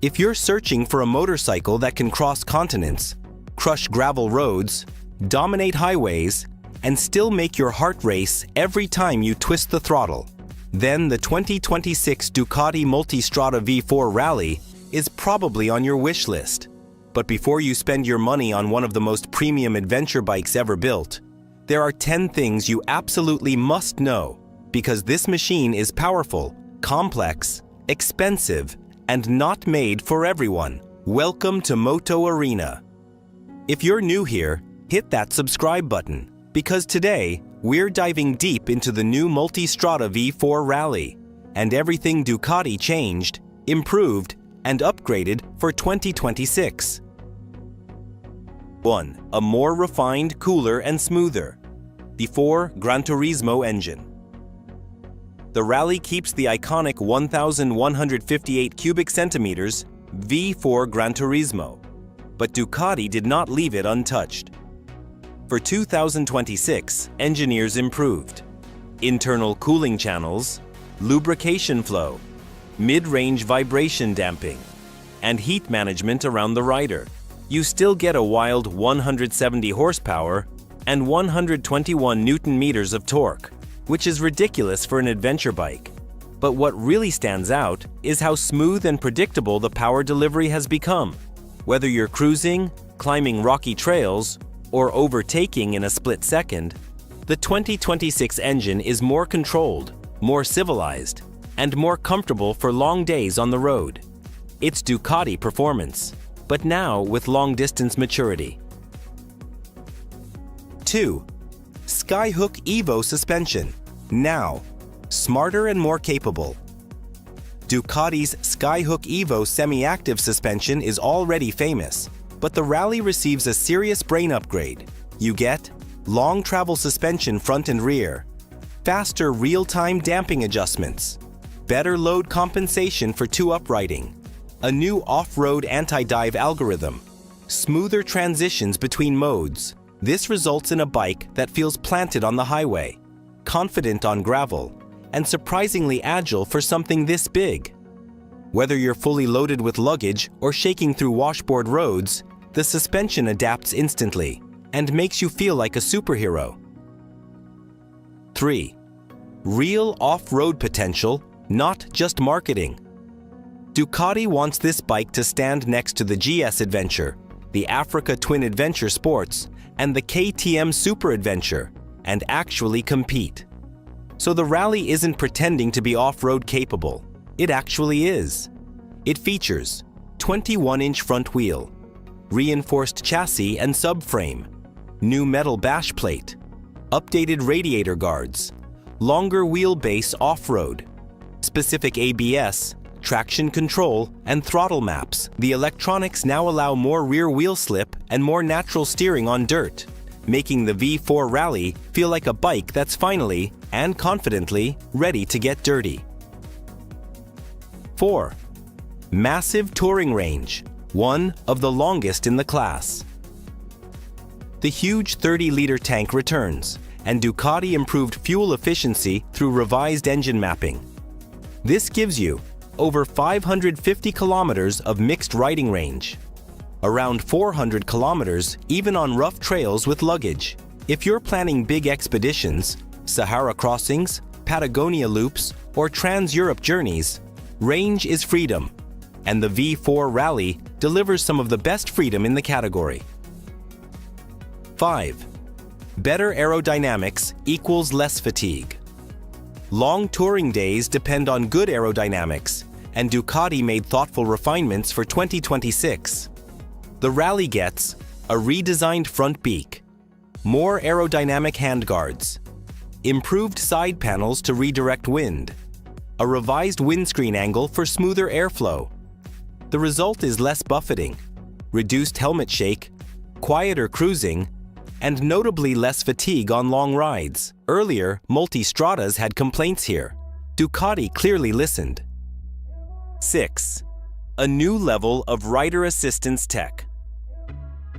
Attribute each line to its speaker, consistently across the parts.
Speaker 1: If you're searching for a motorcycle that can cross continents, crush gravel roads, dominate highways, and still make your heart race every time you twist the throttle, then the 2026 Ducati Multistrada V4 Rally is probably on your wish list. But before you spend your money on one of the most premium adventure bikes ever built, there are 10 things you absolutely must know, because this machine is powerful, complex, expensive, and not made for everyone. Welcome to Moto Arena. If you're new here, hit that subscribe button, because today we're diving deep into the new Multistrada V4 Rally and everything Ducati changed, improved, and upgraded for 2026. 1. A more refined, cooler, and smoother. The 4 Gran Turismo engine. The Rally keeps the iconic 1,158 cubic centimeters V4 Gran Turismo, but Ducati did not leave it untouched. For 2026, engineers improved internal cooling channels, lubrication flow, mid-range vibration damping, and heat management around the rider. You still get a wild 170 horsepower and 121 Newton-meters of torque, which is ridiculous for an adventure bike. But what really stands out is how smooth and predictable the power delivery has become. Whether you're cruising, climbing rocky trails, or overtaking in a split second, the 2026 engine is more controlled, more civilized, and more comfortable for long days on the road. It's Ducati performance, but now with long-distance maturity. 2. Skyhook Evo suspension. Now, smarter and more capable. Ducati's Skyhook Evo semi-active suspension is already famous, but the Rally receives a serious brain upgrade. You get long travel suspension front and rear, faster real-time damping adjustments, better load compensation for 2 uprighting, a new off-road anti-dive algorithm, smoother transitions between modes. This results in a bike that feels planted on the highway, confident on gravel, and surprisingly agile for something this big. Whether you're fully loaded with luggage or shaking through washboard roads, the suspension adapts instantly and makes you feel like a superhero. 3. Real off-road potential, not just marketing. Ducati wants this bike to stand next to the GS Adventure, the Africa Twin Adventure Sports, and the KTM Super Adventure, and actually compete. So the Rally isn't pretending to be off-road capable. It actually is. It features 21-inch front wheel, reinforced chassis and subframe, new metal bash plate, updated radiator guards, longer wheelbase off-road, specific ABS, traction control, and throttle maps. The electronics now allow more rear wheel slip and more natural steering on dirt, making the V4 Rally feel like a bike that's finally and confidently ready to get dirty. 4. Massive touring range, one of the longest in the class. The huge 30-liter tank returns, and Ducati improved fuel efficiency through revised engine mapping. This gives you over 550 kilometers of mixed riding range, around 400 kilometers even on rough trails with luggage. If you're planning big expeditions, Sahara crossings, Patagonia loops, or Trans-Europe journeys, range is freedom, and the V4 Rally delivers some of the best freedom in the category. 5. Better aerodynamics equals less fatigue. Long touring days depend on good aerodynamics, and Ducati made thoughtful refinements for 2026. The Rally gets a redesigned front beak, more aerodynamic handguards, improved side panels to redirect wind, a revised windscreen angle for smoother airflow. The result is less buffeting, reduced helmet shake, quieter cruising, and notably less fatigue on long rides. Earlier, Multistradas had complaints here. Ducati clearly listened. 6. A new level of rider assistance tech.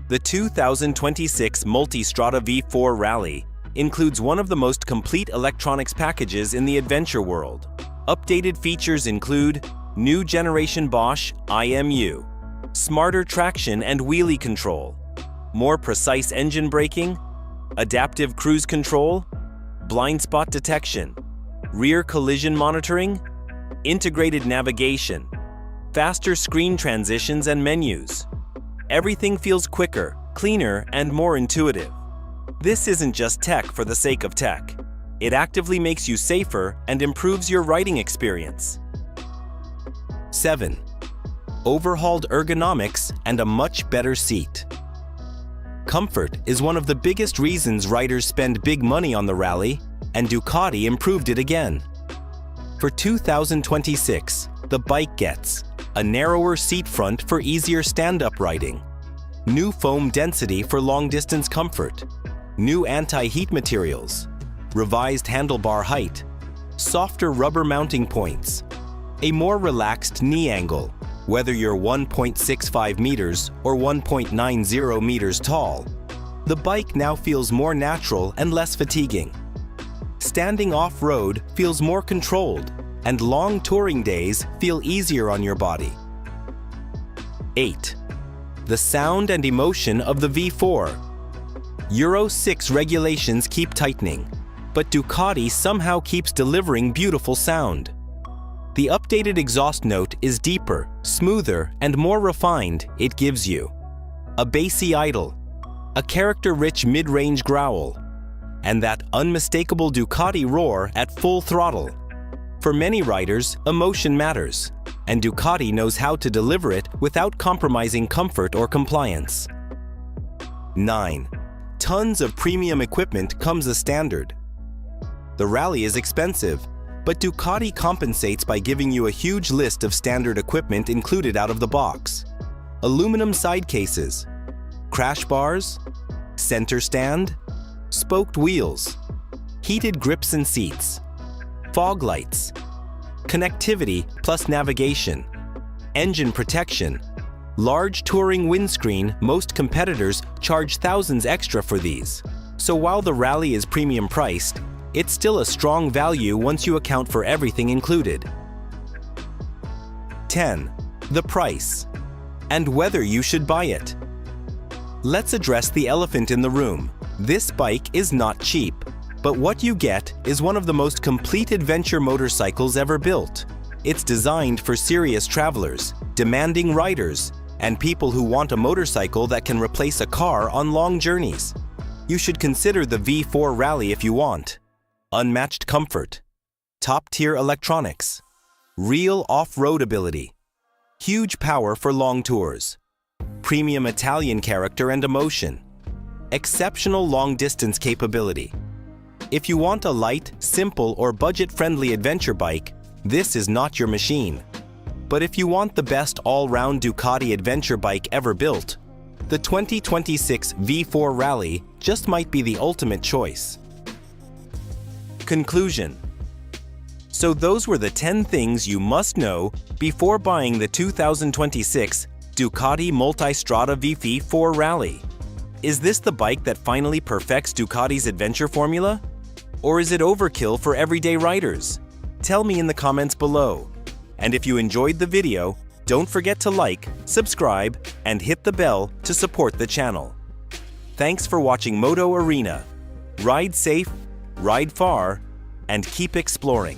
Speaker 1: The 2026 Multistrada V4 Rally includes one of the most complete electronics packages in the adventure world. Updated features include New generation Bosch IMU. Smarter traction and wheelie control. More precise engine braking. Adaptive cruise control. Blind spot detection. Rear collision monitoring. Integrated navigation. Faster screen transitions and menus. Everything feels quicker, cleaner, and more intuitive. This isn't just tech for the sake of tech. It actively makes you safer and improves your riding experience. 7. Overhauled ergonomics and a much better seat. Comfort is one of the biggest reasons riders spend big money on the Rally, and Ducati improved it again. For 2026, the bike gets a narrower seat front for easier stand-up riding, new foam density for long-distance comfort, new anti-heat materials, revised handlebar height, softer rubber mounting points, a more relaxed knee angle, whether you're 1.65 meters or 1.90 meters tall. The bike now feels more natural and less fatiguing. Standing off-road feels more controlled, and long touring days feel easier on your body. 8. The sound and emotion of the V4. Euro 6 regulations keep tightening, but Ducati somehow keeps delivering beautiful sound. The updated exhaust note is deeper, smoother, and more refined. It gives you a bassy idle, a character-rich mid-range growl, and that unmistakable Ducati roar at full throttle. For many riders, emotion matters, and Ducati knows how to deliver it without compromising comfort or compliance. 9. Tons of premium equipment comes as standard. The Rally is expensive, but Ducati compensates by giving you a huge list of standard equipment included out of the box. Aluminum side cases, crash bars, center stand, spoked wheels, heated grips and seats, fog lights, connectivity plus navigation, engine protection, large touring windscreen. Most competitors charge thousands extra for these. So while the Rally is premium priced, it's still a strong value once you account for everything included. 10. The price and whether you should buy it. Let's address the elephant in the room. This bike is not cheap, but what you get is one of the most complete adventure motorcycles ever built. It's designed for serious travelers, demanding riders, and people who want a motorcycle that can replace a car on long journeys. You should consider the V4 Rally if you want. Unmatched comfort, top-tier electronics, real off-road ability, huge power for long tours, premium Italian character and emotion, exceptional long-distance capability. If you want a light, simple, or budget-friendly adventure bike, this is not your machine. But if you want the best all-round Ducati adventure bike ever built, the 2026 V4 Rally just might be the ultimate choice. Conclusion. So those were the 10 things you must know before buying the 2026 Ducati Multistrada V4 Rally. Is this the bike that finally perfects Ducati's adventure formula? Or is it overkill for everyday riders? Tell me in the comments below. And if you enjoyed the video, don't forget to like, subscribe, and hit the bell to support the channel. Thanks for watching Moto Arena. Ride safe, ride far, and keep exploring.